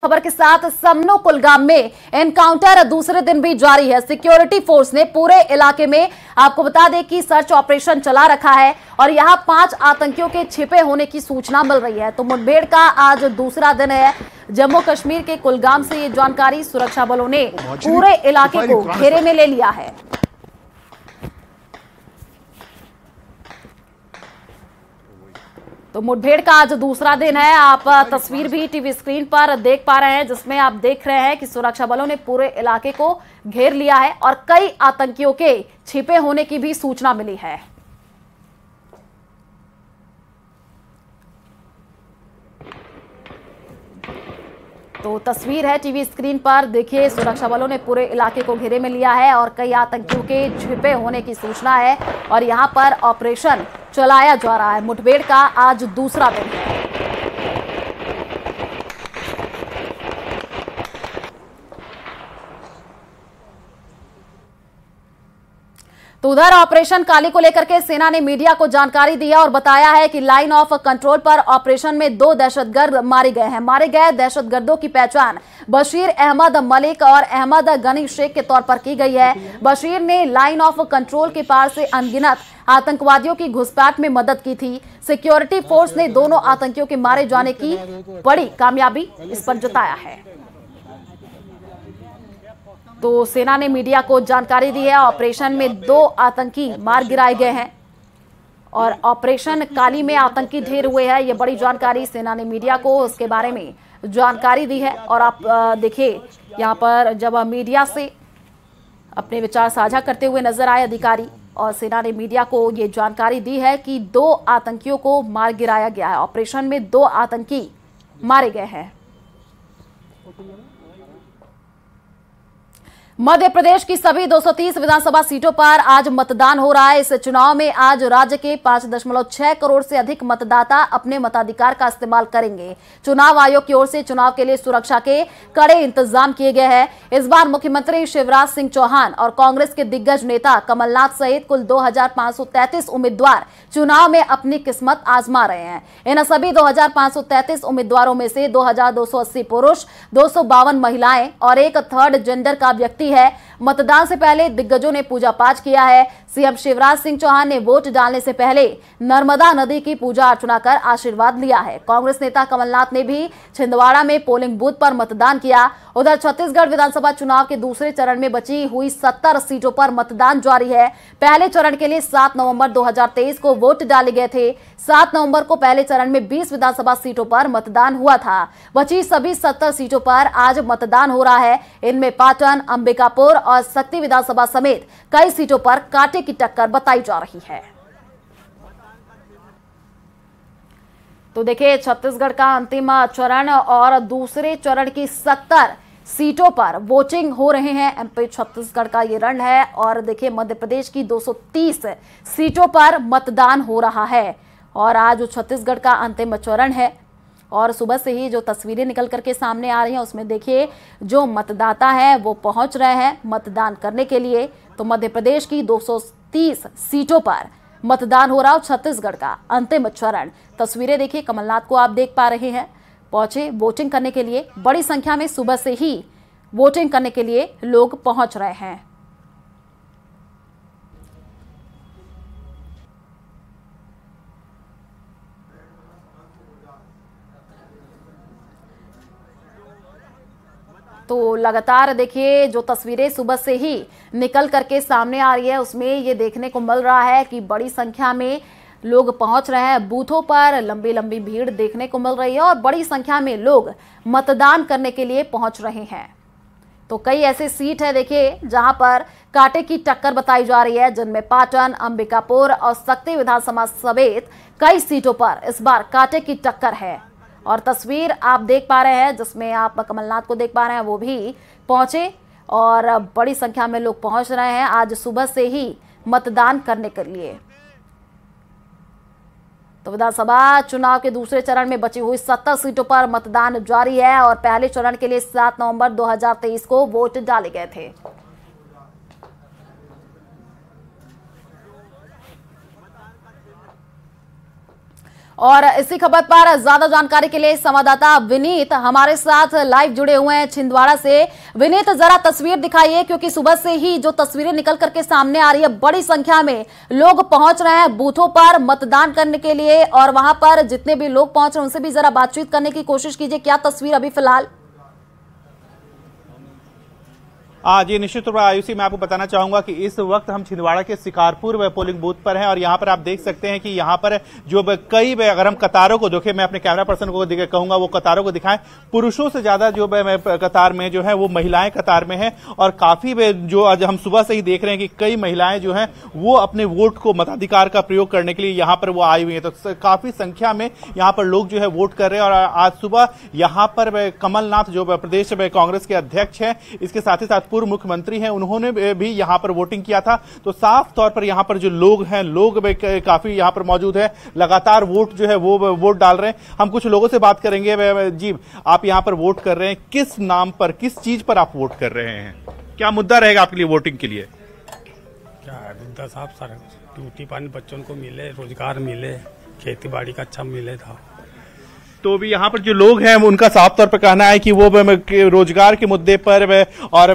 खबर के साथ समनो कुलगाम में एनकाउंटर दूसरे दिन भी जारी है। सिक्योरिटी फोर्स ने पूरे इलाके में, आपको बता दें कि सर्च ऑपरेशन चला रखा है और यहां 5 आतंकियों के छिपे होने की सूचना मिल रही है। तो मुठभेड़ का आज दूसरा दिन है। जम्मू कश्मीर के कुलगाम से ये जानकारी, सुरक्षा बलों ने पूरे इलाके को घेरे में ले लिया है। तो मुठभेड़ का आज दूसरा दिन है। आप तस्वीर भी टीवी स्क्रीन पर देख पा रहे हैं, जिसमें आप देख रहे हैं कि सुरक्षा बलों ने पूरे इलाके को घेर लिया है और कई आतंकियों के छिपे होने की भी सूचना मिली है। तो तस्वीर है टीवी स्क्रीन पर, देखिए सुरक्षा बलों ने पूरे इलाके को घेरे में लिया है और कई आतंकियों के छिपे होने की सूचना है और यहां पर ऑपरेशन चलाया जा रहा है। मुठभेड़ का आज दूसरा दिन है। तो उधर ऑपरेशन काली को लेकर के सेना ने मीडिया को जानकारी दी है और बताया है कि लाइन ऑफ कंट्रोल पर ऑपरेशन में 2 दहशतगर्द मारे गए हैं। मारे गए दहशतगर्दों की पहचान बशीर अहमद मलिक और अहमद गनी शेख के तौर पर की गई है। बशीर ने लाइन ऑफ कंट्रोल के पार से अनगिनत आतंकवादियों की घुसपैठ में मदद की थी। सिक्योरिटी फोर्स ने दोनों आतंकियों के मारे जाने की बड़ी कामयाबी इस पर जताया है। तो सेना ने मीडिया को जानकारी दी है। ऑपरेशन में 2 आतंकी मार गिराए गए हैं और ऑपरेशन काली में आतंकी ढेर हुए हैं। ये बड़ी जानकारी सेना ने मीडिया को उसके बारे में जानकारी दी है। और आप देखिए यहाँ पर जब मीडिया से अपने विचार साझा करते हुए नजर आए अधिकारी, और सेना ने मीडिया को ये जानकारी दी है कि 2 आतंकियों को मार गिराया गया है। ऑपरेशन में 2 आतंकी मारे गए हैं। मध्य प्रदेश की सभी 230 विधानसभा सीटों पर आज मतदान हो रहा है। इस चुनाव में आज राज्य के 5.6 करोड़ से अधिक मतदाता अपने मताधिकार का इस्तेमाल करेंगे। चुनाव आयोग की ओर से चुनाव के लिए सुरक्षा के कड़े इंतजाम किए गए हैं। इस बार मुख्यमंत्री शिवराज सिंह चौहान और कांग्रेस के दिग्गज नेता कमलनाथ सहित कुल 2533 उम्मीदवार चुनाव में अपनी किस्मत आजमा रहे हैं। इन सभी 2533 उम्मीदवारों में से 2280 पुरुष, 252 महिलाएं और एक थर्ड जेंडर का व्यक्ति है। मतदान से पहले दिग्गजों ने पूजा पाठ किया है। सीएम शिवराज सिंह चौहान ने वोट डालने से पहले नर्मदा नदी की पूजा अर्चना कर आशीर्वाद लिया है। कांग्रेस नेता कमलनाथ ने भी छिंदवाड़ा में पोलिंग बूथ पर मतदान किया। उधर छत्तीसगढ़ विधानसभा चुनाव के दूसरे चरण में बची हुई 70 सीटों पर मतदान जारी है। पहले चरण के लिए 7 नवंबर 2023 को वोट डाले गए थे। 7 नवंबर को पहले चरण में 20 विधानसभा सीटों पर मतदान हुआ था। बची सभी 70 सीटों पर आज मतदान हो रहा है। इनमें पाटन, अंबिकापुर और शक्ति विधानसभा समेत कई सीटों पर कांटे की टक्कर बताई जा रही है। तो देखिए छत्तीसगढ़ का अंतिम चरण और दूसरे चरण की 70 सीटों पर वोटिंग हो रहे हैं। एमपी छत्तीसगढ़ का ये रण है और देखिए मध्य प्रदेश की 230 सीटों पर मतदान हो रहा है और आज छत्तीसगढ़ का अंतिम चरण है। और सुबह से ही जो तस्वीरें निकल करके सामने आ रही हैं उसमें देखिए जो मतदाता हैं वो पहुंच रहे हैं मतदान करने के लिए। तो मध्य प्रदेश की 230 सीटों पर मतदान हो रहा है। छत्तीसगढ़ का अंतिम चरण, तस्वीरें देखिए, कमलनाथ को आप देख पा रहे हैं, पहुंचे वोटिंग करने के लिए। बड़ी संख्या में सुबह से ही वोटिंग करने के लिए लोग पहुंच रहे हैं। तो लगातार देखिए जो तस्वीरें सुबह से ही निकल करके सामने आ रही है उसमें ये देखने को मिल रहा है कि बड़ी संख्या में लोग पहुंच रहे हैं। बूथों पर लंबी लंबी भीड़ देखने को मिल रही है और बड़ी संख्या में लोग मतदान करने के लिए पहुंच रहे हैं। तो कई ऐसे सीट है देखिए जहां पर कांटे की टक्कर बताई जा रही है, जिनमें पाटन, अंबिकापुर और शक्ति विधानसभा समेत कई सीटों पर इस बार कांटे की टक्कर है। और तस्वीर आप देख पा रहे हैं जिसमें आप कमलनाथ को देख पा रहे हैं, वो भी पहुंचे और बड़ी संख्या में लोग पहुंच रहे हैं आज सुबह से ही मतदान करने के लिए। तो विधानसभा चुनाव के दूसरे चरण में बची हुई 70 सीटों पर मतदान जारी है और पहले चरण के लिए 7 नवंबर 2023 को वोट डाले गए थे। और इसी खबर पर ज्यादा जानकारी के लिए संवाददाता विनीत हमारे साथ लाइव जुड़े हुए हैं छिंदवाड़ा से। विनीत, जरा तस्वीर दिखाइए, क्योंकि सुबह से ही जो तस्वीरें निकल करके सामने आ रही है, बड़ी संख्या में लोग पहुंच रहे हैं बूथों पर मतदान करने के लिए, और वहां पर जितने भी लोग पहुंच रहे हैं उनसे भी जरा बातचीत करने की कोशिश कीजिए। क्या तस्वीर अभी फिलहाल? जी निश्चित रूप से आयुषी, मैं आपको बताना चाहूंगा कि इस वक्त हम छिंदवाड़ा के शिकारपुर पोलिंग बूथ पर हैं और यहाँ पर आप देख सकते हैं कि यहाँ पर जो कई, अगर हम कतारों को देखें, मैं अपने कैमरा पर्सन को कहूंगा वो कतारों को दिखाएं, पुरुषों से ज्यादा जो कतार में जो है वो महिलाएं कतार में हैं। और काफी जो आज हम सुबह से ही देख रहे हैं कि कई महिलाएं जो हैं वो अपने वोट को, मताधिकार का प्रयोग करने के लिए यहाँ पर वो आई हुई है। तो काफी संख्या में यहाँ पर लोग जो है वोट कर रहे हैं। और आज सुबह यहाँ पर कमलनाथ जो प्रदेश कांग्रेस के अध्यक्ष हैं, इसके साथ ही साथ पूर्व मुख्यमंत्री हैं, उन्होंने भी यहां पर वोटिंग किया था। तो साफ तौर पर यहां पर जो लोग हैं, लोग काफी यहां पर मौजूद है, लगातार वोट जो है वो वोट डाल रहे हैं। हम कुछ लोगों से बात करेंगे। जी, आप यहां पर वोट कर रहे हैं, किस नाम पर, किस चीज पर आप वोट कर रहे हैं? क्या मुद्दा रहेगा आपके लिए वोटिंग के लिए? क्या है मुद्दा साहब? सारा रोटी पानी बच्चों को मिले, रोजगार मिले, खेती बाड़ी का अच्छा मिले था। तो भी यहाँ पर जो लोग हैं उनका साफ तौर पर कहना है कि वो रोजगार के मुद्दे पर और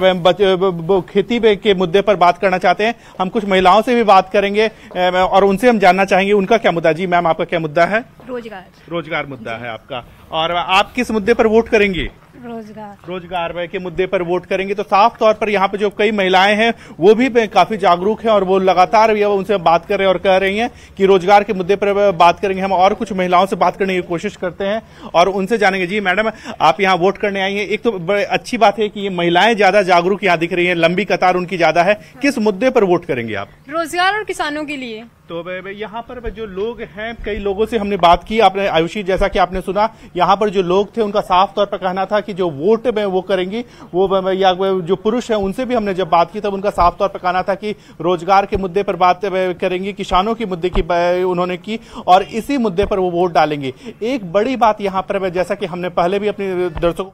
खेती के मुद्दे पर बात करना चाहते हैं। हम कुछ महिलाओं से भी बात करेंगे और उनसे हम जानना चाहेंगे उनका क्या मुद्दा। जी मैम, आपका क्या मुद्दा है? रोजगार मुद्दा है आपका। और आप किस मुद्दे पर वोट करेंगे? रोजगार के मुद्दे पर वोट करेंगे। तो साफ तौर पर यहाँ पे जो कई महिलाएं हैं वो भी काफी जागरूक हैं और वो लगातार उनसे बात कर रहे हैं और कह रही हैं कि रोजगार के मुद्दे पर बात करेंगे। हम और कुछ महिलाओं से बात करने की कोशिश करते हैं और उनसे जानेंगे। जी मैडम, आप यहाँ वोट करने आई हैं, एक तो अच्छी बात है कि ये महिलाएं ज्यादा जागरूक यहाँ दिख रही है, लंबी कतार उनकी ज्यादा है। किस मुद्दे पर वोट करेंगे आप? रोजगार और किसानों के लिए। तो यहाँ पर जो लोग हैं, कई लोगों से हमने बात की। आपने आयुषी, जैसा कि आपने सुना, यहाँ पर जो लोग थे उनका साफ तौर पर कहना था कि जो वोट में वो करेंगी, वो या जो पुरुष हैं उनसे भी हमने जब बात की तब उनका साफ तौर पर कहना था कि रोजगार के मुद्दे पर बात करेंगी, किसानों के मुद्दे की उन्होंने की और इसी मुद्दे पर वो वोट डालेंगे। एक बड़ी बात यहाँ पर, जैसा कि हमने पहले भी अपने दर्शकों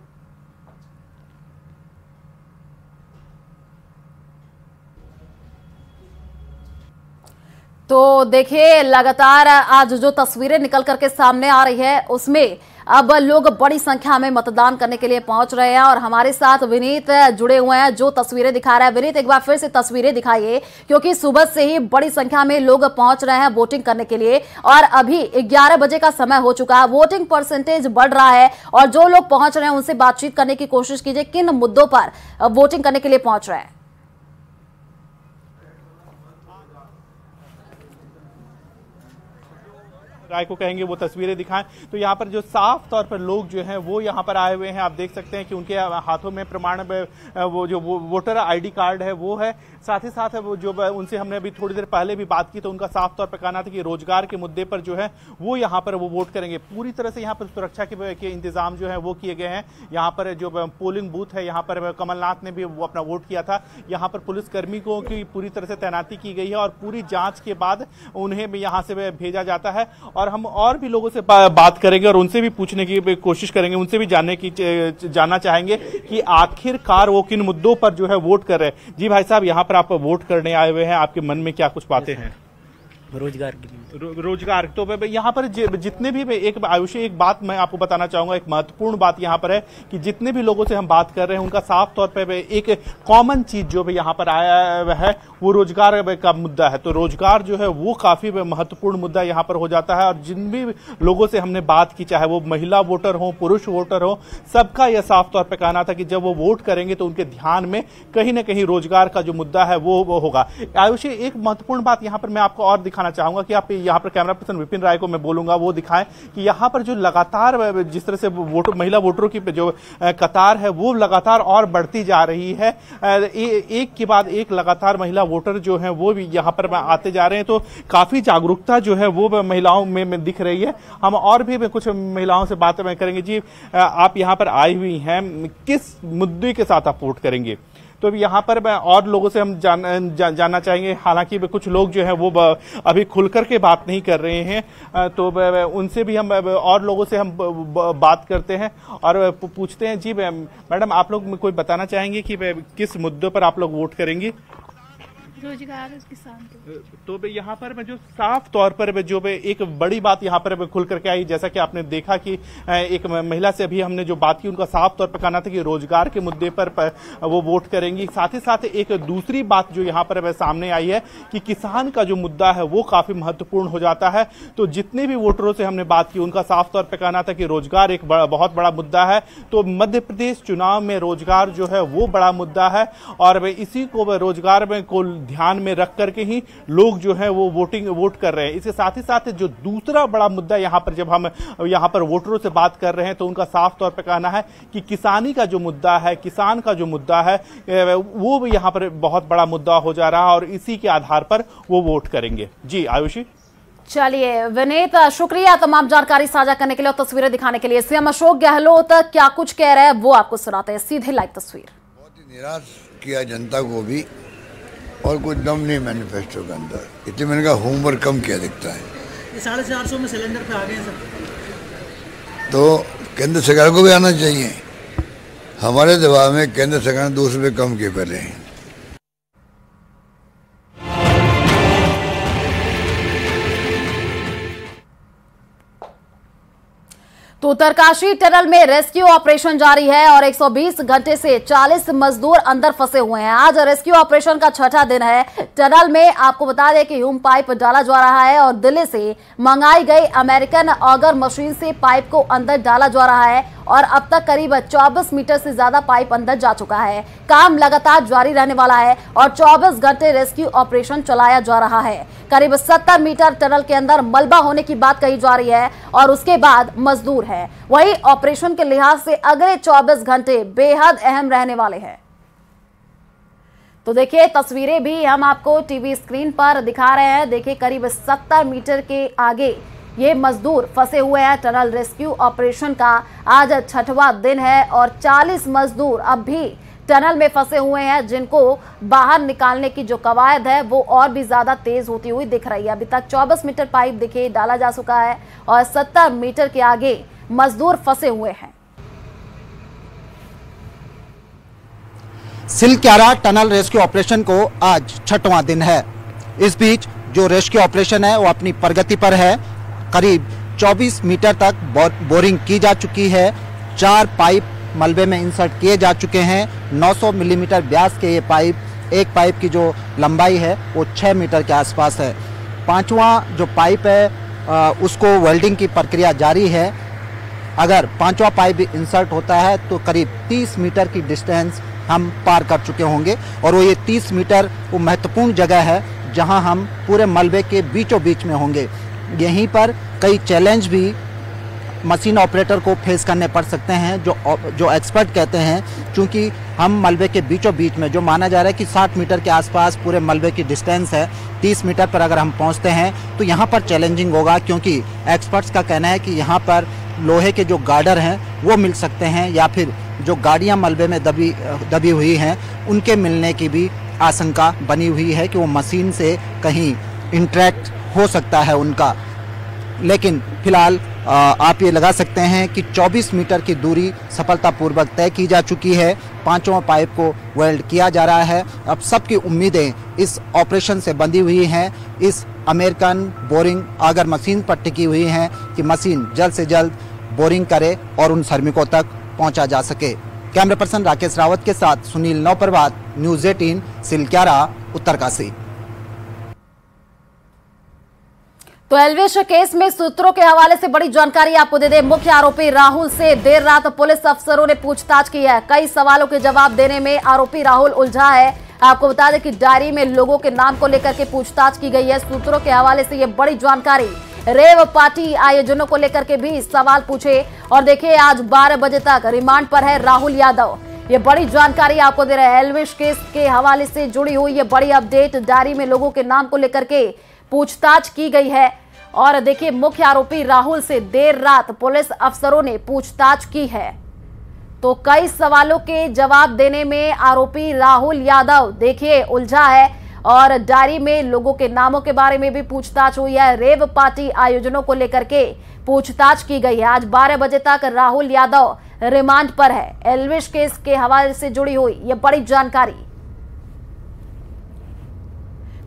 तो देखिए, लगातार आज जो तस्वीरें निकल करके सामने आ रही है उसमें अब लोग बड़ी संख्या में मतदान करने के लिए पहुंच रहे हैं और हमारे साथ विनीत जुड़े हुए हैं जो तस्वीरें दिखा रहा है। विनीत, एक बार फिर से तस्वीरें दिखाइए, क्योंकि सुबह से ही बड़ी संख्या में लोग पहुंच रहे हैं वोटिंग करने के लिए और अभी 11 बजे का समय हो चुका है, वोटिंग परसेंटेज बढ़ रहा है और जो लोग पहुंच रहे हैं उनसे बातचीत करने की कोशिश कीजिए। किन मुद्दों पर वोटिंग करने के लिए पहुंच रहे हैं? राय को कहेंगे वो तस्वीरें दिखाएं। तो यहाँ पर जो साफ तौर पर लोग जो हैं वो यहाँ पर आए हुए हैं। आप देख सकते हैं कि उनके हाथों में प्रमाण वो जो वोटर आईडी कार्ड है वो है। साथ ही साथ वो जो उनसे हमने अभी थोड़ी देर पहले भी बात की तो उनका साफ तौर पर कहना था कि रोजगार के मुद्दे पर जो है वो यहाँ पर वो वोट करेंगे। पूरी तरह से यहाँ पर सुरक्षा के इंतजाम जो है वो किए गए हैं। यहाँ पर जो पोलिंग बूथ है, यहाँ पर कमलनाथ ने भी वो अपना वोट किया था। यहाँ पर पुलिसकर्मी को की पूरी तरह से तैनाती की गई है और पूरी जांच के बाद उन्हें यहाँ से भेजा जाता है। और हम और भी लोगों से बात करेंगे और उनसे भी पूछने की कोशिश करेंगे, उनसे भी जानना चाहेंगे कि आखिरकार वो किन मुद्दों पर जो है वोट कर रहे हैं। जी भाई साहब, यहाँ पर आप वोट करने आए हुए हैं, आपके मन में क्या कुछ बातें हैं? रोजगार के लिए। रोजगार तो यहाँ पर जितने भी, एक आयुषी, एक बात मैं आपको बताना चाहूंगा, एक महत्वपूर्ण बात यहाँ पर है कि जितने भी लोगों से हम बात कर रहे हैं उनका साफ तौर पर एक कॉमन चीज जो भी यहाँ पर आया है वो रोजगार का मुद्दा है। तो रोजगार जो है वो काफी महत्वपूर्ण मुद्दा यहाँ पर हो जाता है। और जिन भी लोगों से हमने बात की, चाहे वो महिला वोटर हो, पुरुष वोटर हो, सबका यह साफ तौर पर कहना था कि जब वो वोट करेंगे तो उनके ध्यान में कहीं ना कहीं रोजगार का जो मुद्दा है वो होगा। आयुषी, एक महत्वपूर्ण बात यहाँ पर मैं आपको और दिखाना चाहूंगा कि आप यहाँ पर कैमरा पर्सन विपिन राय को मैं बोलूंगा वो दिखाएं कि यहाँ पर जो लगातार जिस तरह से महिला वोटरों की जो कतार है वो लगातार और बढ़ती जा रही है। एक के बाद एक लगातार महिला वोटर जो है वो भी यहाँ पर आते जा रहे हैं। तो काफी जागरूकता जो है वो महिलाओं में दिख रही है। हम और भी कुछ महिलाओं से बातें करेंगे। जी, आप यहाँ पर आई हुई हैं, किस मुद्दे के साथ आप वोट करेंगे? तो यहाँ पर और लोगों से हम जानना चाहेंगे। हालांकि कुछ लोग जो हैं वो अभी खुलकर के बात नहीं कर रहे हैं, तो उनसे भी हम और लोगों से हम बात करते हैं और पूछते हैं। जी मैडम, आप लोग कोई बताना चाहेंगे कि किस मुद्दों पर आप लोग वोट करेंगी? रोजगार किसान को। तो भाई यहाँ पर मैं जो साफ तौर पर जो एक बड़ी बात यहाँ पर खुल करके आई, जैसा कि आपने देखा कि एक महिला से अभी हमने जो बात की, उनका साफ तौर पर कहना था कि रोजगार के मुद्दे पर वो वोट करेंगी। साथ ही साथ एक दूसरी बात जो यहाँ पर सामने आई है कि किसान का जो मुद्दा है वो काफी महत्वपूर्ण हो जाता है। तो जितने भी वोटरों से हमने बात की, उनका साफ तौर पर कहना था कि रोजगार एक बहुत बड़ा मुद्दा है। तो मध्य प्रदेश चुनाव में रोजगार जो है वो बड़ा मुद्दा है और इसी को रोजगार में को ध्यान में रख करके ही लोग जो है वो वोट कर रहे हैं। इसके साथ ही साथ जो दूसरा बड़ा मुद्दा यहाँ पर, जब हम यहाँ पर वोटरों से बात कर रहे हैं, तो उनका साफ तौर पर कहना है कि किसानी का जो मुद्दा है, किसान का जो मुद्दा है, वो भी यहाँ पर बहुत बड़ा मुद्दा हो जा रहा है और इसी के आधार पर वो वोट करेंगे। जी आयुषी। चलिए विनीत, शुक्रिया तमाम जानकारी साझा करने के लिए और तस्वीरें दिखाने के लिए। सीएम अशोक गहलोत क्या कुछ कह रहे हैं वो आपको सुनाते हैं, सीधे लाइव तस्वीर। बहुत ही निराश किया जनता को भी, और कुछ दम नहीं मैनिफेस्टो के अंदर। इतने मैंने कहा होमवर्क कम किया दिखता है। 450 में सिलेंडर पे आ गए हैं सर। तो केंद्र सरकार को भी आना चाहिए। हमारे दबाव में केंद्र सरकार ने 200 रुपये कम किए पहले हैं। तो उत्तरकाशी टनल में रेस्क्यू ऑपरेशन जारी है और 120 घंटे से 40 मजदूर अंदर फंसे हुए हैं। आज रेस्क्यू ऑपरेशन का छठा दिन है। टनल में आपको बता दें कि ह्यूम पाइप डाला जा रहा है और दिल्ली से मंगाई गई अमेरिकन ऑगर मशीन से पाइप को अंदर डाला जा रहा है और अब तक करीब 24 मीटर से ज्यादा पाइप अंदर जा चुका है। काम लगातार जारी रहने वाला है और 24 घंटे रेस्क्यू ऑपरेशन चलाया जा रहा है। करीब 70 मीटर टनल के अंदर मलबा होने की बात कही जा रही है और उसके बाद मजदूर है। वही ऑपरेशन के लिहाज से अगले 24 घंटे बेहद अहम रहने वाले हैं। तो देखिए तस्वीरें भी हम आपको टीवी स्क्रीन पर दिखा रहे हैं। देखिए करीब 70 मीटर के आगे ये मजदूर फंसे हुए हैं। टनल रेस्क्यू ऑपरेशन का आज छठवां दिन है और 40 मजदूर अब भी टनल में फंसे हुए हैं, जिनको बाहर निकालने की जो कवायद है वो और भी ज्यादा तेज होती हुई दिख रही है। अभी तक 24 मीटर पाइप देखिए डाला जा चुका है और 70 मीटर के आगे मजदूर फंसे हुए हैं। सिलक्यारा टनल रेस्क्यू ऑपरेशन को आज छठवां दिन है। इस बीच जो रेस्क्यू ऑपरेशन है वो अपनी प्रगति पर है। करीब 24 मीटर तक बोरिंग की जा चुकी है। 4 पाइप मलबे में इंसर्ट किए जा चुके हैं। 900 मिलीमीटर व्यास के ये पाइप, एक पाइप की जो लंबाई है वो 6 मीटर के आसपास है। 5वां जो पाइप है उसको वेल्डिंग की प्रक्रिया जारी है। अगर 5वां पाइप भी इंसर्ट होता है तो करीब 30 मीटर की डिस्टेंस हम पार कर चुके होंगे और वो ये 30 मीटर वो महत्वपूर्ण जगह है जहां हम पूरे मलबे के बीचों बीच में होंगे। यहीं पर कई चैलेंज भी मशीन ऑपरेटर को फेस करने पड़ सकते हैं, जो एक्सपर्ट कहते हैं, क्योंकि हम मलबे के बीचों बीच में, जो माना जा रहा है कि 60 मीटर के आसपास पूरे मलबे की डिस्टेंस है, 30 मीटर पर अगर हम पहुंचते हैं तो यहाँ पर चैलेंजिंग होगा, क्योंकि एक्सपर्ट्स का कहना है कि यहाँ पर लोहे के जो गार्डर हैं वो मिल सकते हैं या फिर जो गाड़ियाँ मलबे में दबी हुई हैं उनके मिलने की भी आशंका बनी हुई है कि वो मशीन से कहीं इंटरेक्ट हो सकता है उनका। लेकिन फिलहाल आप ये लगा सकते हैं कि 24 मीटर की दूरी सफलतापूर्वक तय की जा चुकी है। 5वां पाइप को वेल्ड किया जा रहा है। अब सबकी उम्मीदें इस ऑपरेशन से बंधी हुई हैं, इस अमेरिकन बोरिंग ऑगर मशीन पर टिकी हुई हैं कि मशीन जल्द से जल्द बोरिंग करे और उन श्रमिकों तक पहुंचा जा सके। कैमरा पर्सन राकेश रावत के साथ सुनील नौप्रभात, न्यूज़ 18, सिलक्यारा, उत्तरकाशी। तो एल्विश केस में सूत्रों के हवाले से बड़ी जानकारी आपको दे दे। मुख्य आरोपी राहुल से देर रात पुलिस अफसरों ने पूछताछ की है। कई सवालों के जवाब देने में आरोपी राहुल उलझा है। आपको बता दें कि डायरी में लोगों के नाम को लेकर के पूछताछ की गई है। सूत्रों के हवाले से ये बड़ी जानकारी। रेव पार्टी आयोजनों को लेकर के भी सवाल पूछे और देखिए आज 12 बजे तक रिमांड पर है राहुल यादव। ये बड़ी जानकारी आपको दे रहे हैं। एल्विश केस के हवाले से जुड़ी हुई ये बड़ी अपडेट। डायरी में लोगों के नाम को लेकर के पूछताछ की गई है और देखिए मुख्य आरोपी राहुल से देर रात पुलिस अफसरों ने पूछताछ की है। तो कई सवालों के जवाब देने में आरोपी राहुल यादव देखिए उलझा है और डायरी में लोगों के नामों के बारे में भी पूछताछ हुई है। रेव पार्टी आयोजनों को लेकर के पूछताछ की गई है। आज 12 बजे तक राहुल यादव रिमांड पर है। एल्विश केस के हवाले से जुड़ी हुई ये बड़ी जानकारी।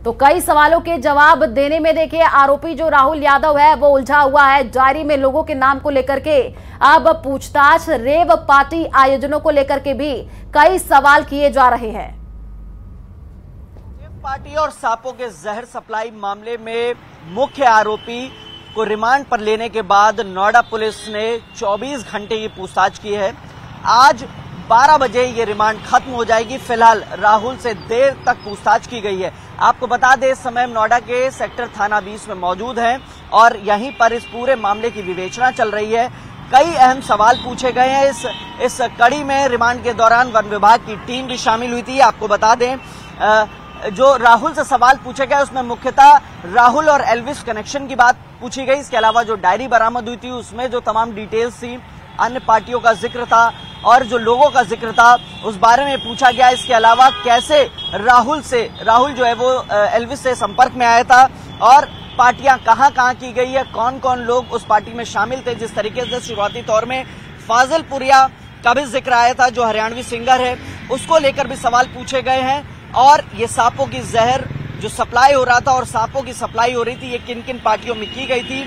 तो कई सवालों के जवाब देने में देखिए आरोपी जो राहुल यादव है वो उलझा हुआ है। डायरी में लोगों के नाम को लेकर के अब पूछताछ, रेव पार्टी आयोजनों को लेकर के भी कई सवाल किए जा रहे हैं। रेव पार्टी और सांपों के जहर सप्लाई मामले में मुख्य आरोपी को रिमांड पर लेने के बाद नोएडा पुलिस ने 24 घंटे की पूछताछ की है। आज 12 बजे ये रिमांड खत्म हो जाएगी। फिलहाल राहुल से देर तक पूछताछ की गई है। आपको बता दें, इस समय नोएडा के सेक्टर थाना 20 में मौजूद हैं और यहीं पर इस पूरे मामले की विवेचना चल रही है। कई अहम सवाल पूछे गए हैं। इस कड़ी में रिमांड के दौरान वन विभाग की टीम भी शामिल हुई थी। आपको बता दें, जो राहुल से सवाल पूछे गए उसमें मुख्यतः राहुल और एल्विस कनेक्शन की बात पूछी गई। इसके अलावा जो डायरी बरामद हुई थी उसमें जो तमाम डिटेल्स थी, अन्य पार्टियों का जिक्र था और जो लोगों का जिक्र था उस बारे में पूछा गया। इसके अलावा कैसे राहुल जो है वो एल्विस से संपर्क में आया था और पार्टियां कहां की गई है, कौन कौन लोग उस पार्टी में शामिल थे। जिस तरीके से शुरुआती तौर में फाजिल पुरिया का भी जिक्र आया था जो हरियाणवी सिंगर है, उसको लेकर भी सवाल पूछे गए हैं। और ये सांपों की जहर जो सप्लाई हो रहा था और सांपों की सप्लाई हो रही थी, ये किन किन पार्टियों में की गई थी,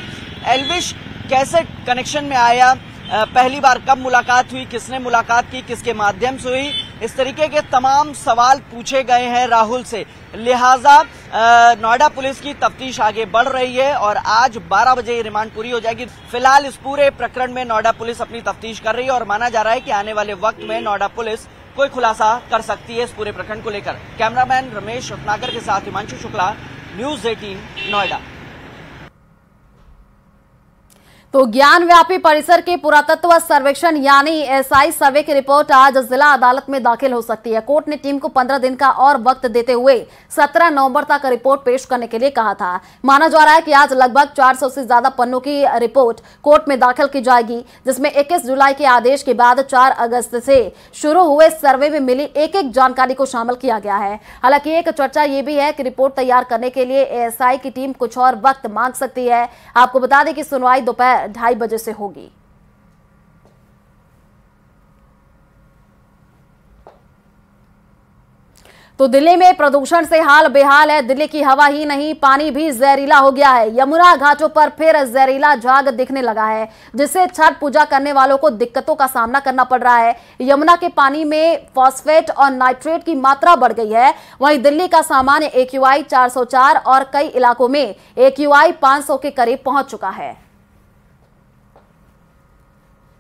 एल्विस कैसे कनेक्शन में आया, पहली बार कब मुलाकात हुई, किसने मुलाकात की, किसके माध्यम से हुई, इस तरीके के तमाम सवाल पूछे गए हैं राहुल से। लिहाजा नोएडा पुलिस की तफ्तीश आगे बढ़ रही है और आज 12 बजे ये रिमांड पूरी हो जाएगी। फिलहाल इस पूरे प्रकरण में नोएडा पुलिस अपनी तफ्तीश कर रही है और माना जा रहा है कि आने वाले वक्त में नोएडा पुलिस कोई खुलासा कर सकती है इस पूरे प्रकरण को लेकर। कैमरामैन रमेश रत्नाकर के साथ हिमांशु शुक्ला, न्यूज 18 नोएडा। तो ज्ञान व्यापी परिसर के पुरातत्व सर्वेक्षण यानी एसआई सर्वे की रिपोर्ट आज जिला अदालत में दाखिल हो सकती है। कोर्ट ने टीम को 15 दिन का और वक्त देते हुए 17 नवंबर तक रिपोर्ट पेश करने के लिए कहा था। माना जा रहा है कि आज लगभग 400 से ज्यादा पन्नों की रिपोर्ट कोर्ट में दाखिल की जाएगी, जिसमें 21 जुलाई के आदेश के बाद 4 अगस्त से शुरू हुए सर्वे में मिली एक एक जानकारी को शामिल किया गया है। हालांकि एक चर्चा यह भी है कि रिपोर्ट तैयार करने के लिए एएसआई की टीम कुछ और वक्त मांग सकती है। आपको बता दें कि सुनवाई दोपहर 2:30 बजे से होगी। तो दिल्ली में प्रदूषण से हाल बेहाल है। दिल्ली की हवा ही नहीं, पानी भी जहरीला हो गया है। यमुना घाटों पर फिर जहरीला झाग दिखने लगा है, जिससे छठ पूजा करने वालों को दिक्कतों का सामना करना पड़ रहा है। यमुना के पानी में फॉस्फेट और नाइट्रेट की मात्रा बढ़ गई है। वहीं दिल्ली का सामान्य AQI 404 और कई इलाकों में AQI 500 के करीब पहुंच चुका है।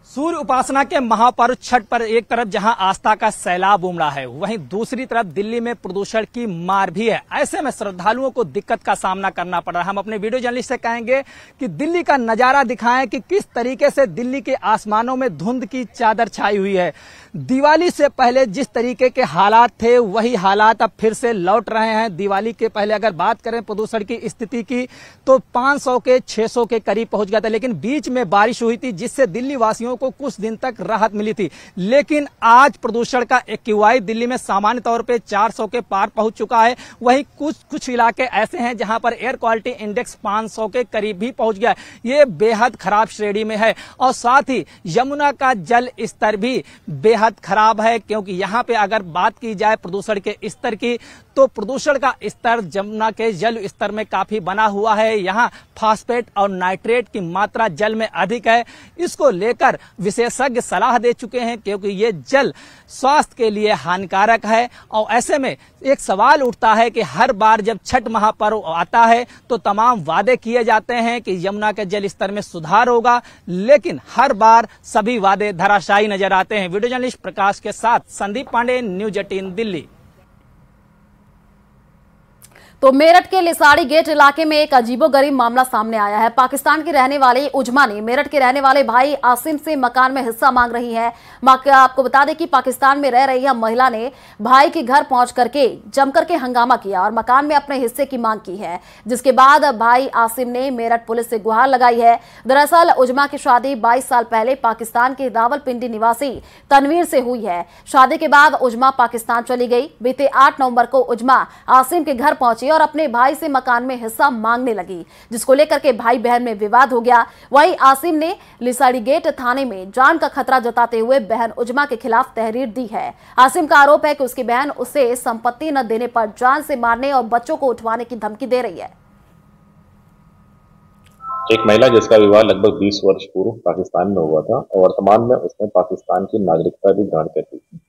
सूर्य उपासना के महापर्व छठ पर एक तरफ जहां आस्था का सैलाब उमड़ा है, वहीं दूसरी तरफ दिल्ली में प्रदूषण की मार भी है। ऐसे में श्रद्धालुओं को दिक्कत का सामना करना पड़ रहा है। हम अपने वीडियो जर्नलिस्ट से कहेंगे कि दिल्ली का नजारा दिखाएं कि किस तरीके से दिल्ली के आसमानों में धुंध की चादर छाई हुई है। दिवाली से पहले जिस तरीके के हालात थे वही हालात अब फिर से लौट रहे हैं। दिवाली के पहले अगर बात करें प्रदूषण की स्थिति की तो 500 के 600 के करीब पहुंच गया था, लेकिन बीच में बारिश हुई थी जिससे दिल्ली वासियों को कुछ दिन तक राहत मिली थी। लेकिन आज प्रदूषण का AQI दिल्ली में सामान्य तौर पे 400 के पार पहुंच चुका है। वहीं कुछ इलाके ऐसे हैं जहां पर एयर क्वालिटी इंडेक्स 500 के करीब भी पहुंच गया है। ये बेहद खराब श्रेणी में है। और साथ ही यमुना का जल स्तर भी बेहद खराब है, क्योंकि यहाँ पे अगर बात की जाए प्रदूषण के स्तर की तो प्रदूषण का स्तर यमुना के जल स्तर में काफी बना हुआ है। यहाँ फास्फेट और नाइट्रेट की मात्रा जल में अधिक है। इसको लेकर विशेषज्ञ सलाह दे चुके हैं, क्योंकि ये जल स्वास्थ्य के लिए हानिकारक है। और ऐसे में एक सवाल उठता है कि हर बार जब छठ महापर्व आता है तो तमाम वादे किए जाते हैं कि यमुना के जल स्तर में सुधार होगा, लेकिन हर बार सभी वादे धराशायी नजर आते हैं। वीडियो जर्नलिस्ट प्रकाश के साथ संदीप पांडे, न्यूज 18 दिल्ली। तो मेरठ के लिसाड़ी गेट इलाके में एक अजीबोगरीब मामला सामने आया है। पाकिस्तान की रहने वाली उजमा ने मेरठ के रहने वाले भाई आसिम से मकान में हिस्सा मांग रही है। आपको बता दें कि पाकिस्तान में रह रही यह महिला ने भाई के घर पहुंच करके जमकर के हंगामा किया और मकान में अपने हिस्से की मांग की है, जिसके बाद भाई आसिम ने मेरठ पुलिस से गुहार लगाई है। दरअसल उजमा की शादी 22 साल पहले पाकिस्तान के रावलपिंडी निवासी तनवीर से हुई है। शादी के बाद उजमा पाकिस्तान चली गई। बीते 8 नवंबर को उजमा आसिम के घर पहुंची पहुंची और अपने भाई से मकान में हिस्सा मांगने लगी, जिसको लेकर के भाई बहन में विवाद हो गया। वहीं आसिम ने लिसाड़ी गेट थाने में जान का खतरा जताते हुए बहन उजमा के खिलाफ तहरीर दी है। आसिम का आरोप है कि उसकी बहन उसे संपत्ति न देने पर जान से मारने और बच्चों को उठवाने की धमकी दे रही है। एक महिला जिसका विवाह लगभग 20 वर्ष पूर्व पाकिस्तान में हुआ था और वर्तमान में उसने पाकिस्तान की नागरिकता भी ग्रहण कर ली थी।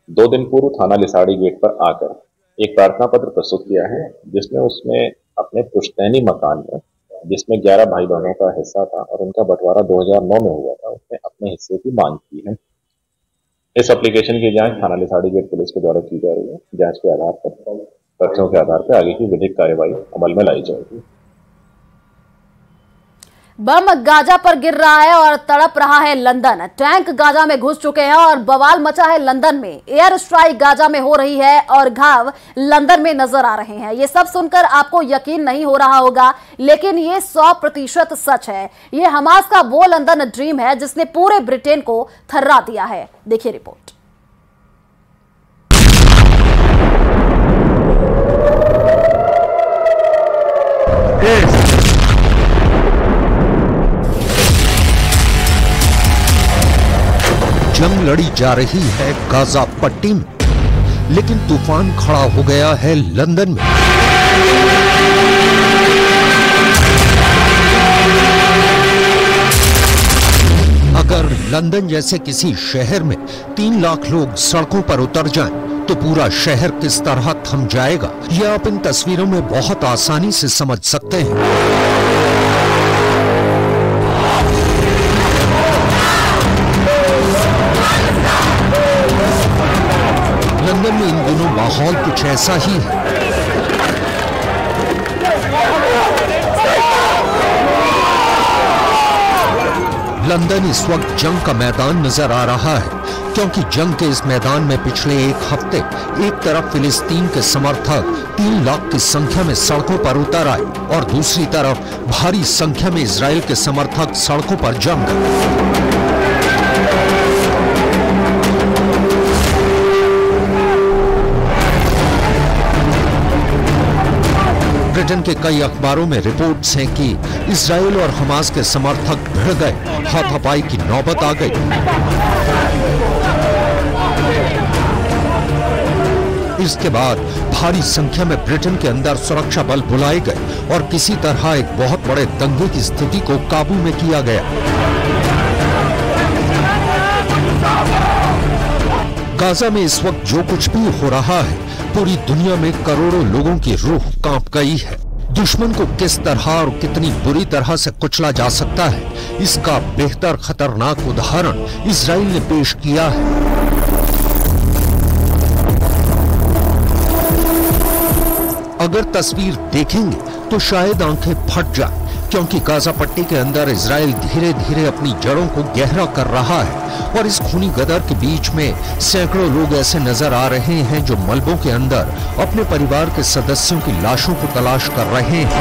2 दिन पूर्व थाना लिसाड़ी गेट पर आकर एक प्रार्थना पत्र प्रस्तुत किया है, जिसमें उसने अपने पुश्तैनी मकान में, जिसमें 11 भाई बहनों का हिस्सा था और उनका बंटवारा 2009 में हुआ था, उसने अपने हिस्से की मांग की है। इस एप्लीकेशन की जांच थाना लिसाड़ी गेट पुलिस के द्वारा की जा रही है। जांच के आधार पर, तथ्यों के आधार पर आगे की विधिक कार्यवाही अमल में लाई जाएगी। बम गाजा पर गिर रहा है और तड़प रहा है लंदन। टैंक गाजा में घुस चुके हैं और बवाल मचा है लंदन में। एयर स्ट्राइक गाजा में हो रही है और घाव लंदन में नजर आ रहे हैं। ये सब सुनकर आपको यकीन नहीं हो रहा होगा, लेकिन ये 100% सच है। ये हमास का वो लंदन ड्रीम है जिसने पूरे ब्रिटेन को थर्रा दिया है। देखिए रिपोर्ट। जंग लड़ी जा रही है गाजा पट्टी में, लेकिन तूफान खड़ा हो गया है लंदन में। अगर लंदन जैसे किसी शहर में 3 लाख लोग सड़कों पर उतर जाएं, तो पूरा शहर किस तरह थम जाएगा, यह आप इन तस्वीरों में बहुत आसानी से समझ सकते हैं। लंदन में इन दिनों माहौल कुछ ऐसा ही है। लंदन इस वक्त जंग का मैदान नजर आ रहा है, क्योंकि जंग के इस मैदान में पिछले एक हफ्ते एक तरफ फिलिस्तीन के समर्थक 3 लाख की संख्या में सड़कों पर उतर आए और दूसरी तरफ भारी संख्या में इजराइल के समर्थक सड़कों पर जम गए। ब्रिटेन के कई अखबारों में रिपोर्ट्स हैं कि इजराइल और हमास के समर्थक भिड़ गए, हाथापाई की नौबत आ गई। इसके बाद भारी संख्या में ब्रिटेन के अंदर सुरक्षा बल बुलाए गए और किसी तरह एक बहुत बड़े दंगे की स्थिति को काबू में किया गया। गाजा में इस वक्त जो कुछ भी हो रहा है, पूरी दुनिया में करोड़ों लोगों की रूह कांप गई है। दुश्मन को किस तरह और कितनी बुरी तरह से कुचला जा सकता है, इसका बेहतर खतरनाक उदाहरण इजराइल ने पेश किया है। अगर तस्वीर देखेंगे तो शायद आंखें फट जाए, क्योंकि गाजा पट्टी के अंदर इजराइल धीरे धीरे अपनी जड़ों को गहरा कर रहा है और इस खूनी गदर के बीच में सैकड़ों लोग ऐसे नजर आ रहे हैं जो मलबों के अंदर अपने परिवार के सदस्यों की लाशों को तलाश कर रहे हैं।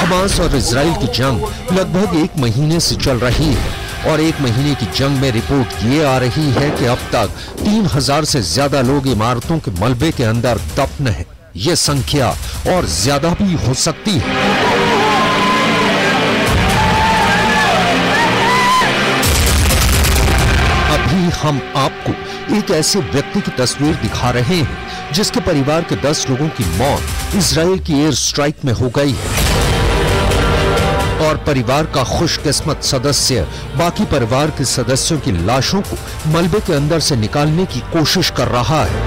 हमास और इजराइल की जंग लगभग 1 महीने से चल रही है और 1 महीने की जंग में रिपोर्ट ये आ रही है कि अब तक 3000 से ज्यादा लोग इमारतों के मलबे के अंदर दफन हैं। ये संख्या और ज्यादा भी हो सकती है। अभी हम आपको एक ऐसे व्यक्ति की तस्वीर दिखा रहे हैं जिसके परिवार के 10 लोगों की मौत इजराइल की एयर स्ट्राइक में हो गई है और परिवार का खुशकिस्मत सदस्य बाकी परिवार के सदस्यों की लाशों को मलबे के अंदर से निकालने की कोशिश कर रहा है।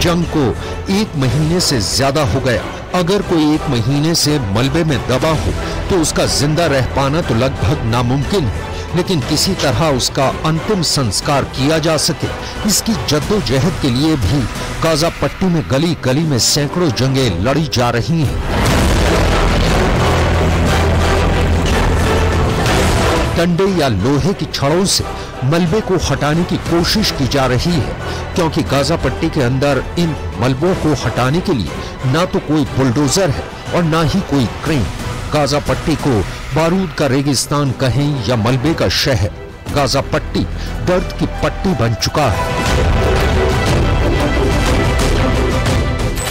जंग को 1 महीने से ज्यादा हो गया। अगर कोई 1 महीने से मलबे में दबा हो तो उसका जिंदा रह पाना तो लगभग नामुमकिन है, लेकिन किसी तरह उसका अंतिम संस्कार किया जा सके, इसकी जद्दोजहद के लिए भी गाजा पट्टी में गली गली में सैकड़ों जंगें लड़ी जा रही हैं। डंडे या लोहे की छड़ों से मलबे को हटाने की कोशिश की जा रही है, क्योंकि गाजा पट्टी के अंदर इन मलबों को हटाने के लिए ना तो कोई बुलडोजर है और ना ही कोई क्रेन। गाजा पट्टी को बारूद का रेगिस्तान कहें या मलबे का शहर, गाजा पट्टी दर्द की पट्टी बन चुका है।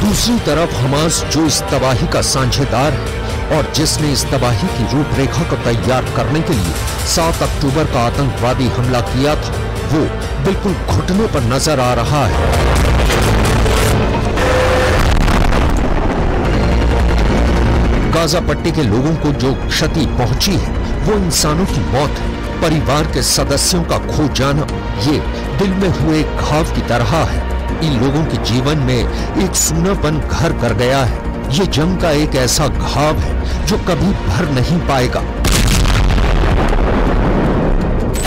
दूसरी तरफ हमास जो इस तबाही का साझेदार है और जिसने इस तबाही की रूपरेखा को तैयार करने के लिए 7 अक्टूबर का आतंकवादी हमला किया था, वो बिल्कुल घुटने पर नजर आ रहा है। गाजा पट्टी के लोगों को जो क्षति पहुंची है वो इंसानों की मौत है। परिवार के सदस्यों का खो जाना ये दिल में हुए घाव की तरह है। इन लोगों के जीवन में एक सूनापन घर कर गया है। ये जंग का एक ऐसा घाव है जो कभी भर नहीं पाएगा।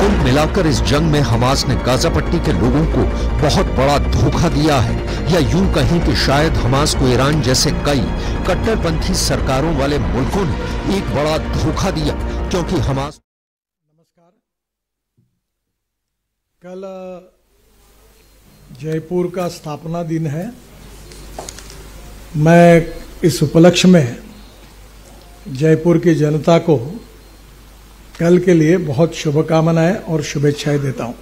कुल मिलाकर इस जंग में हमास ने गाजा पट्टी के लोगों को बहुत बड़ा धोखा दिया है, या यूं कहें कि शायद हमास को ईरान जैसे कई कट्टरपंथी सरकारों वाले मुल्कों ने एक बड़ा धोखा दिया, क्योंकि हमास। कल जयपुर का स्थापना दिन है। मैं इस उपलक्ष्य में जयपुर की जनता को कल के लिए बहुत शुभकामनाएं और शुभेच्छाएं देता हूं।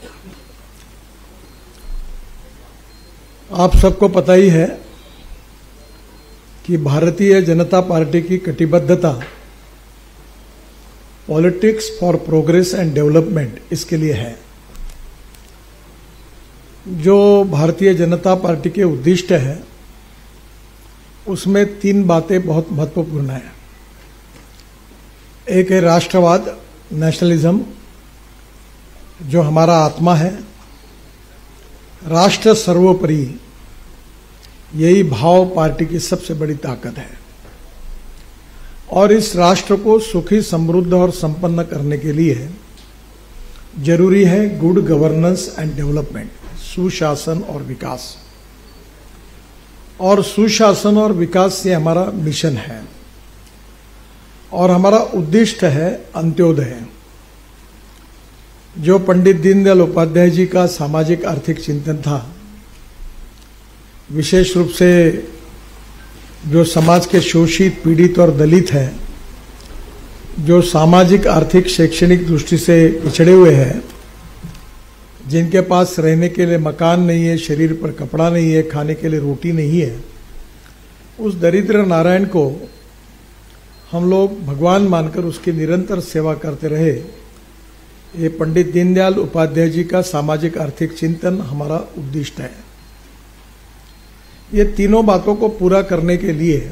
आप सबको पता ही है कि भारतीय जनता पार्टी की कटिबद्धता politics for progress and development इसके लिए है। जो भारतीय जनता पार्टी के उद्दिष्ट है उसमें 3 बातें बहुत महत्वपूर्ण है। एक है राष्ट्रवाद, नेशनलिज्म, जो हमारा आत्मा है। राष्ट्र सर्वोपरि, यही भाव पार्टी की सबसे बड़ी ताकत है। और इस राष्ट्र को सुखी, समृद्ध और संपन्न करने के लिए जरूरी है गुड गवर्नेंस एंड डेवलपमेंट, सुशासन और विकास। और सुशासन और विकास से हमारा मिशन है और हमारा उद्दिष्ट है अंत्योदय, जो पंडित दीनदयाल उपाध्याय जी का सामाजिक आर्थिक चिंतन था। विशेष रूप से जो समाज के शोषित, पीड़ित और दलित हैं, जो सामाजिक, आर्थिक, शैक्षणिक दृष्टि से पिछड़े हुए हैं, जिनके पास रहने के लिए मकान नहीं है, शरीर पर कपड़ा नहीं है, खाने के लिए रोटी नहीं है, उस दरिद्र नारायण को हम लोग भगवान मानकर उसकी निरंतर सेवा करते रहे। ये पंडित दीनदयाल उपाध्याय जी का सामाजिक आर्थिक चिंतन हमारा उद्दिष्ट है। ये तीनों बातों को पूरा करने के लिए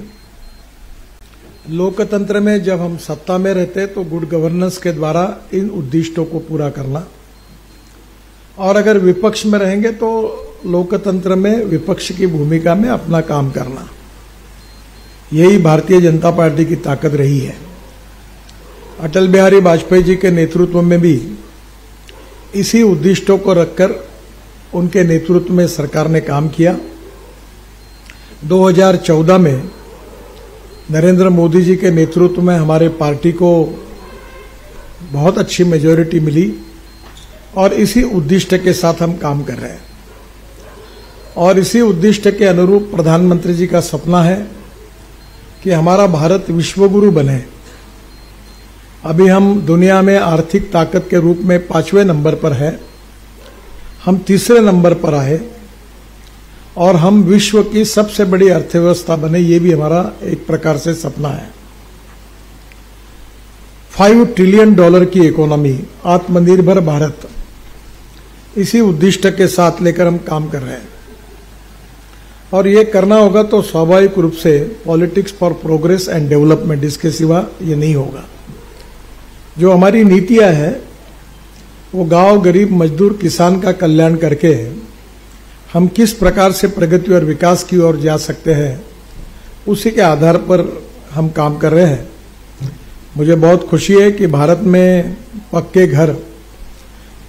लोकतंत्र में जब हम सत्ता में रहते तो गुड गवर्नेंस के द्वारा इन उद्दिष्टों को पूरा करना, और अगर विपक्ष में रहेंगे तो लोकतंत्र में विपक्ष की भूमिका में अपना काम करना। यही भारतीय जनता पार्टी की ताकत रही है। अटल बिहारी वाजपेयी जी के नेतृत्व में भी इसी उद्दिष्टों को रखकर उनके नेतृत्व में सरकार ने काम किया। 2014 में नरेंद्र मोदी जी के नेतृत्व में हमारे पार्टी को बहुत अच्छी मेजॉरिटी मिली और इसी उद्देश्य के साथ हम काम कर रहे हैं और इसी उद्देश्य के अनुरूप प्रधानमंत्री जी का सपना है कि हमारा भारत विश्वगुरु बने। अभी हम दुनिया में आर्थिक ताकत के रूप में 5वें नंबर पर है, हम 3रे नंबर पर आए और हम विश्व की सबसे बड़ी अर्थव्यवस्था बने, ये भी हमारा एक प्रकार से सपना है। $5 ट्रिलियन की इकोनॉमी, आत्मनिर्भर भारत, इसी उद्देश्य के साथ लेकर हम काम कर रहे हैं और ये करना होगा तो स्वाभाविक रूप से politics for progress and development, इसके सिवा ये नहीं होगा। जो हमारी नीतियां हैं वो गांव, गरीब, मजदूर, किसान का कल्याण करके हम किस प्रकार से प्रगति और विकास की ओर जा सकते हैं, उसी के आधार पर हम काम कर रहे हैं। मुझे बहुत खुशी है कि भारत में पक्के घर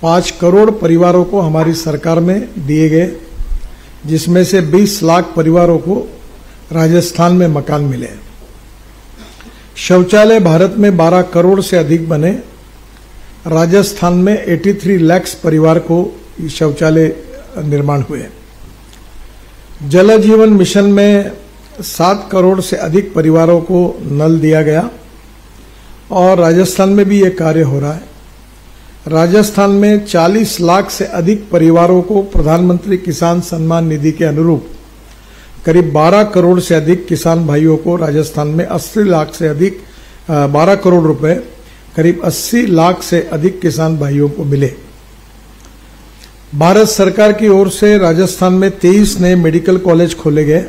5 करोड़ परिवारों को हमारी सरकार में दिए गए, जिसमें से 20 लाख परिवारों को राजस्थान में मकान मिले। शौचालय भारत में 12 करोड़ से अधिक बने, राजस्थान में 83 लाख परिवार को शौचालय निर्माण हुए। जल जीवन मिशन में 7 करोड़ से अधिक परिवारों को नल दिया गया और राजस्थान में भी ये कार्य हो रहा है। राजस्थान में 40 लाख से अधिक परिवारों को प्रधानमंत्री किसान सम्मान निधि के अनुरूप करीब 12 करोड़ से अधिक किसान भाइयों को राजस्थान में 80 लाख से अधिक 12 करोड़ रुपए करीब 80 लाख से अधिक किसान भाइयों को मिले। भारत सरकार की ओर से राजस्थान में 23 नए मेडिकल कॉलेज खोले गए,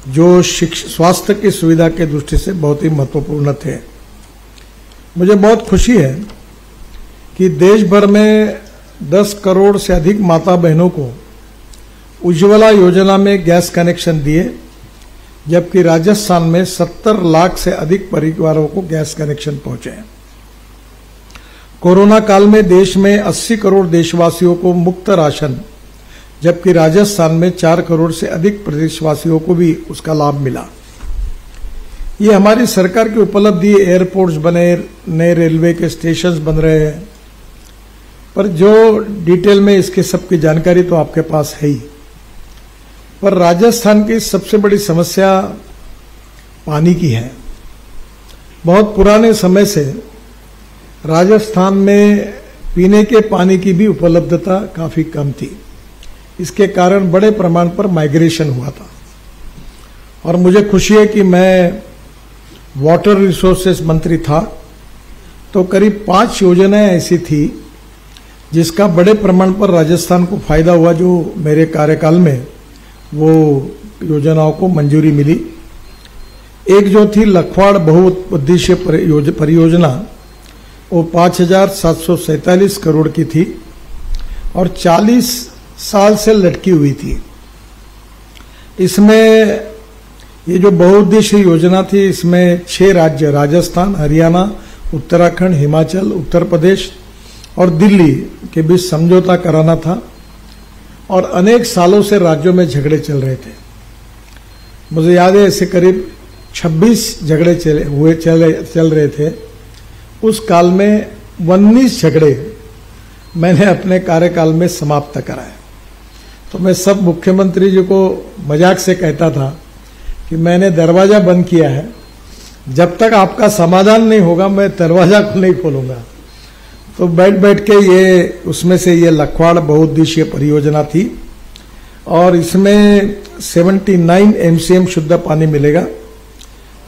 जो स्वास्थ्य की सुविधा के दृष्टि से बहुत ही महत्वपूर्ण थे। मुझे बहुत खुशी है कि देश भर में 10 करोड़ से अधिक माता बहनों को उज्ज्वला योजना में गैस कनेक्शन दिए, जबकि राजस्थान में 70 लाख से अधिक परिवारों को गैस कनेक्शन पहुंचे। कोरोना काल में देश में 80 करोड़ देशवासियों को मुफ्त राशन, जबकि राजस्थान में 4 करोड़ से अधिक प्रदेशवासियों को भी उसका लाभ मिला। ये हमारी सरकार की उपलब्धि। एयरपोर्ट्स बने, नए रेलवे के स्टेशंस बन रहे हैं, पर जो डिटेल में इसके सबकी जानकारी तो आपके पास है ही। पर राजस्थान की सबसे बड़ी समस्या पानी की है। बहुत पुराने समय से राजस्थान में पीने के पानी की भी उपलब्धता काफी कम थी। इसके कारण बड़े प्रमाण पर माइग्रेशन हुआ था और मुझे खुशी है कि मैं वाटर रिसोर्सेस मंत्री था तो करीब 5 योजनाएं ऐसी थी जिसका बड़े प्रमाण पर राजस्थान को फायदा हुआ। जो मेरे कार्यकाल में वो योजनाओं को मंजूरी मिली। एक जो थी लखवाड़ बहुउद्देश्य परियोजना, वो 5,747 करोड़ की थी और 40 साल से लटकी हुई थी। इसमें ये जो बहुउद्देश्य योजना थी, इसमें 6 राज्य राजस्थान, हरियाणा, उत्तराखंड, हिमाचल, उत्तर प्रदेश और दिल्ली के बीच समझौता कराना था और अनेक सालों से राज्यों में झगड़े चल रहे थे। मुझे याद है ऐसे करीब 26 झगड़े चल रहे थे। उस काल में 19 झगड़े मैंने अपने कार्यकाल में समाप्त कराए। तो मैं सब मुख्यमंत्री जी को मजाक से कहता था कि मैंने दरवाजा बंद किया है, जब तक आपका समाधान नहीं होगा मैं दरवाजा को नहीं खोलूंगा। तो बैठ बैठ के ये उसमें से ये लखवाड़ बहुउद्देशीय परियोजना थी और इसमें 79 MCM शुद्ध पानी मिलेगा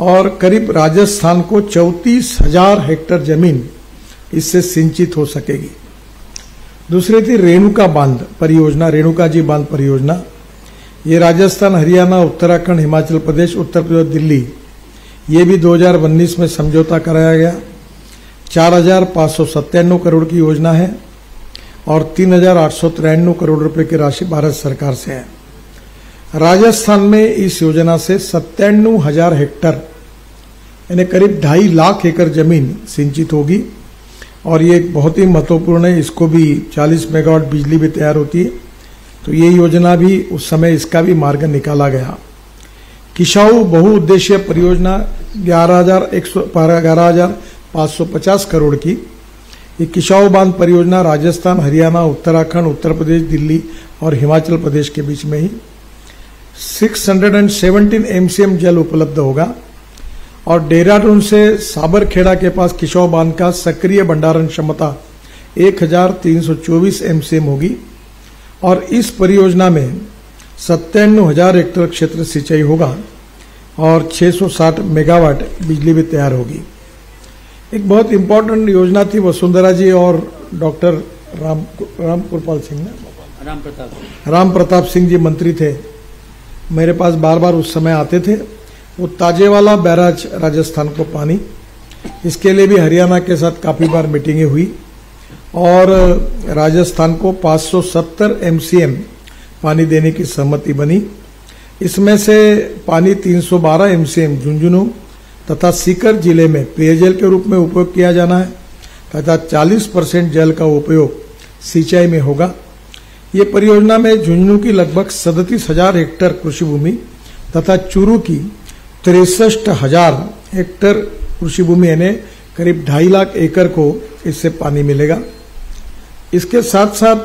और करीब राजस्थान को 34,000 हेक्टेयर जमीन इससे सिंचित हो सकेगी। दूसरी थी रेणुका बांध परियोजना, रेणुका जी बांध परियोजना। ये राजस्थान, हरियाणा, उत्तराखंड, हिमाचल प्रदेश, उत्तर प्रदेश, दिल्ली, ये भी 2019 में समझौता कराया गया। 4,597 करोड़ की योजना है और 3,893 करोड़ रुपए की राशि भारत सरकार से है। राजस्थान में इस योजना से 97,000 हेक्टेयर यानी करीब 2.5 लाख एकड़ जमीन सिंचित होगी और ये बहुत ही महत्वपूर्ण है। इसको भी 40 मेगावाट बिजली भी तैयार होती है। तो ये योजना भी उस समय इसका भी मार्ग निकाला गया। किशाऊ बहुउद्देशीय परियोजना 11,550 करोड़ की। ये किशाऊ बांध परियोजना राजस्थान, हरियाणा, उत्तराखंड, उत्तर प्रदेश, दिल्ली और हिमाचल प्रदेश के बीच में ही 617 MCM जल उपलब्ध होगा। और देहरादून से साबरखेड़ा के पास किशाऊ बांध का सक्रिय भंडारण क्षमता 1324 MCM होगी। और इस परियोजना में 97,000 हेक्टेयर क्षेत्र सिंचाई होगा और 660 मेगावाट बिजली भी तैयार होगी। एक बहुत इंपॉर्टेंट योजना थी वसुंधरा जी और डॉक्टर राम प्रताप सिंह जी मंत्री थे, मेरे पास बार बार उस समय आते थे। वो ताजेवाला बैराज राजस्थान को पानी, इसके लिए भी हरियाणा के साथ काफी बार मीटिंगें हुई और राजस्थान को 570 MCM पानी देने की सहमति बनी। इसमें से पानी 312 MCM झुंझुनू तथा सीकर जिले में पेयजल के रूप में उपयोग किया जाना है तथा 40% जल का उपयोग सिंचाई में होगा। ये परियोजना में झुंझुनू की लगभग 37,000 हेक्टेयर कृषि भूमि तथा चूरू की 63,000 हेक्टेयर कृषि भूमि यानी करीब 2.5 लाख एकड़ को इससे पानी मिलेगा। इसके साथ साथ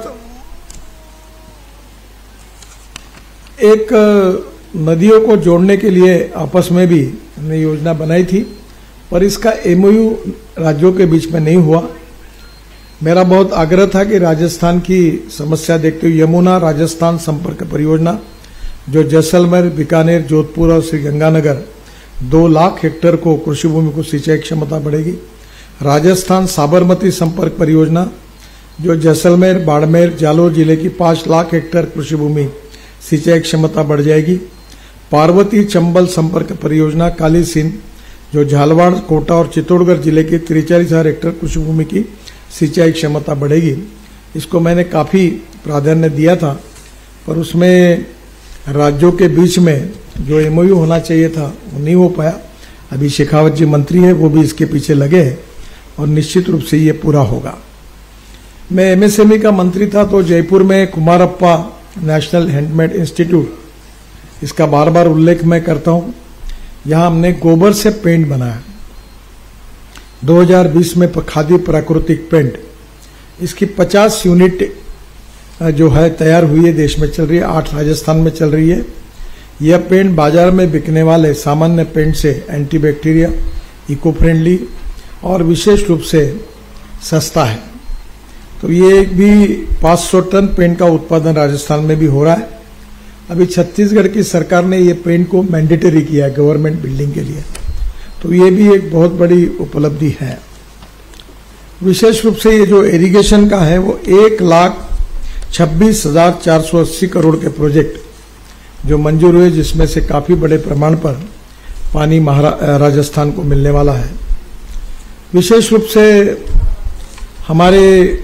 एक नदियों को जोड़ने के लिए आपस में भी हमने योजना बनाई थी, पर इसका MOU राज्यों के बीच में नहीं हुआ। मेरा बहुत आग्रह था कि राजस्थान की समस्या देखते हुए यमुना राजस्थान संपर्क परियोजना जो जैसलमेर, बीकानेर, जोधपुर और श्रीगंगानगर 2 लाख हेक्टेयर को कृषि भूमि को सिंचाई क्षमता बढ़ेगी। राजस्थान साबरमती संपर्क परियोजना जो जैसलमेर, बाड़मेर, जालोर जिले की 5 लाख हेक्टेयर कृषि भूमि सिंचाई क्षमता बढ़ जाएगी। पार्वती चंबल संपर्क परियोजना काली सिंध जो झालवाड़, कोटा और चित्तौड़गढ़ जिले की 43,000 हेक्टेयर कृषि भूमि की सिंचाई क्षमता बढ़ेगी। इसको मैंने काफी प्राधान्य दिया था, पर उसमें राज्यों के बीच में जो MOU होना चाहिए था वो नहीं हो पाया। अभी शेखावत जी मंत्री है, वो भी इसके पीछे लगे हैं और निश्चित रूप से ये पूरा होगा। मैं MSME का मंत्री था तो जयपुर में कुमारप्पा नेशनल हैंडमेड इंस्टीट्यूट, इसका बार बार उल्लेख मैं करता हूं। यहां हमने गोबर से पेंट बनाया 2020 में, खादी प्राकृतिक पेंट, इसकी 50 यूनिट जो है तैयार हुई है, देश में चल रही है, 8 राजस्थान में चल रही है। यह पेंट बाजार में बिकने वाले सामान्य पेंट से एंटीबैक्टीरिया, इको फ्रेंडली और विशेष रूप से सस्ता है। तो ये भी 500 टन पेंट का उत्पादन राजस्थान में भी हो रहा है। अभी छत्तीसगढ़ की सरकार ने ये पेंट को मैंडेटरी किया है गवर्नमेंट बिल्डिंग के लिए, तो ये भी एक बहुत बड़ी उपलब्धि है। विशेष रूप से ये जो इरिगेशन का है वो 1,26,480 करोड़ के प्रोजेक्ट जो मंजूर हुए, जिसमें से काफी बड़े प्रमाण पर पानी राजस्थान को मिलने वाला है। विशेष रूप से हमारे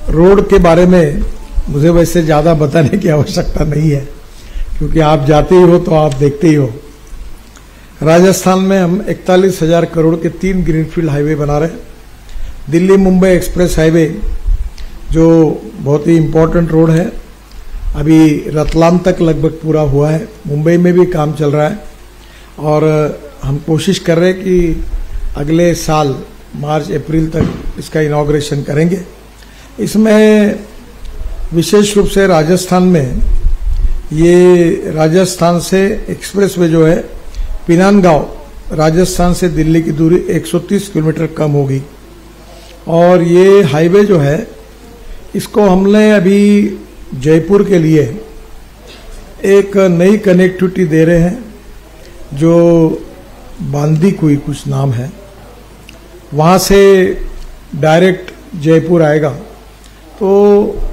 रोड के बारे में मुझे वैसे ज्यादा बताने की आवश्यकता नहीं है, क्योंकि आप जाते ही हो तो आप देखते ही हो। राजस्थान में हम 41,000 करोड़ के 3 ग्रीनफील्ड हाईवे बना रहे हैं। दिल्ली मुंबई एक्सप्रेस हाईवे जो बहुत ही इंपॉर्टेंट रोड है, अभी रतलाम तक लगभग पूरा हुआ है। मुंबई में भी काम चल रहा है और हम कोशिश कर रहे हैं कि अगले साल मार्च अप्रैल तक इसका इनॉग्रेशन करेंगे। इसमें विशेष रूप से राजस्थान में ये राजस्थान से एक्सप्रेसवे जो है पिनानगांव, राजस्थान से दिल्ली की दूरी 130 किलोमीटर कम होगी। और ये हाईवे जो है इसको हमने अभी जयपुर के लिए एक नई कनेक्टिविटी दे रहे हैं जो बांदीकुई कुछ नाम है, वहां से डायरेक्ट जयपुर आएगा। तो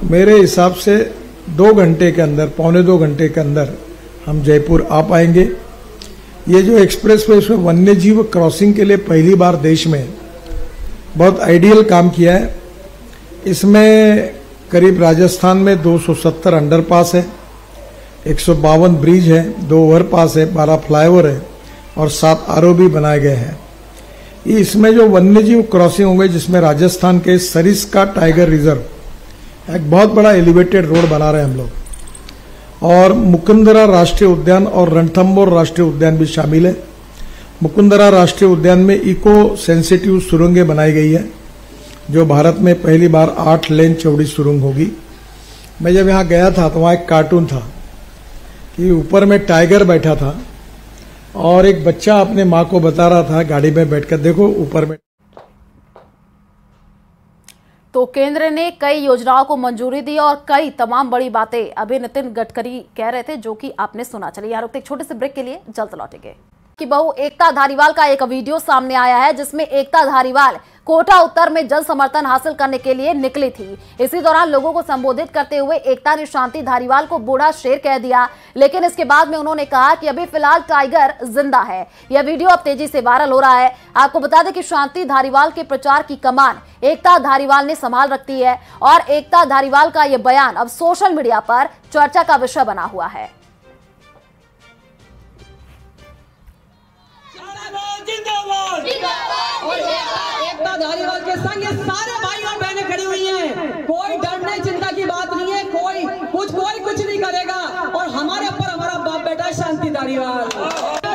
मेरे हिसाब से 2 घंटे के अंदर, पौने 2 घंटे के अंदर हम जयपुर आ पाएंगे। ये जो एक्सप्रेस वे इसमें वन्य जीव क्रॉसिंग के लिए पहली बार देश में बहुत आइडियल काम किया है। इसमें करीब राजस्थान में 270 अंडरपास है, 152 ब्रिज है, 2 ओवरपास है, 12 फ्लाईओवर है और 7 ROB बनाए गए हैं। इसमें जो वन्यजीव क्रॉसिंग होंगे, जिसमें राजस्थान के सरिस्का टाइगर रिजर्व एक बहुत बड़ा एलिवेटेड रोड बना रहे हैं हम लोग, और मुकुंदरा राष्ट्रीय उद्यान और रणथंबोर राष्ट्रीय उद्यान भी शामिल है। मुकुंदरा राष्ट्रीय उद्यान में इको सेंसिटिव सुरंगें बनाई गई है, जो भारत में पहली बार 8 लेन चौड़ी सुरंग होगी। मैं जब यहाँ गया था तो वहाँ एक कार्टून था कि ऊपर में टाइगर बैठा था और एक बच्चा अपने माँ को बता रहा था गाड़ी में बैठकर, देखो ऊपर में। तो केंद्र ने कई योजनाओं को मंजूरी दी और कई तमाम बड़ी बातें अभी नितिन गडकरी कह रहे थे, जो कि आपने सुना। चलिए यहाँ रुकते एक छोटे से ब्रेक के लिए, जल्द लौटेंगे। कि बहू एकता धारीवाल का एक वीडियो सामने आया है, जिसमें एकता धारीवाल कोटा उत्तर में जन समर्थन हासिल करने के लिए निकली थी। इसी दौरान लोगों को संबोधित करते हुए एकता ने शांति धारीवाल को बूढ़ा शेर कह दिया, लेकिन इसके बाद में उन्होंने कहा कि अभी फिलहाल टाइगर जिंदा है। यह वीडियो अब तेजी से वायरल हो रहा है। आपको बता दें कि शांति धारीवाल के प्रचार की कमान एकता धारीवाल ने संभाल रखी है और एकता धारीवाल का यह बयान अब सोशल मीडिया पर चर्चा का विषय बना हुआ है। और एकता धारीवाल के संग ये सारे भाई और बहनें खड़ी हुई हैं। कोई डरने चिंता की बात नहीं है, कोई कुछ नहीं करेगा। और हमारे ऊपर हमारा बाप बेटा शांति धारीवाल,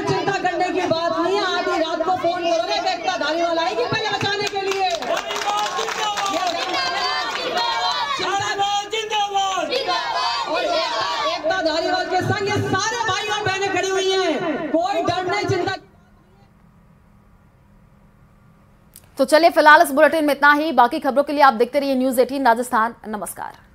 चिंता करने की बात नहीं है। आधी रात को फोन करोगे तो एकता धारीवाल आएगी पहले बचाने के लिए। और एकता धारीवाल के संग ये सारे भाई और बहनें खड़ी हुई हैं। कोई डरने चिंता। तो चलिए फिलहाल इस बुलेटिन में इतना ही। बाकी खबरों के लिए आप देखते रहिए न्यूज़ 18 राजस्थान। नमस्कार।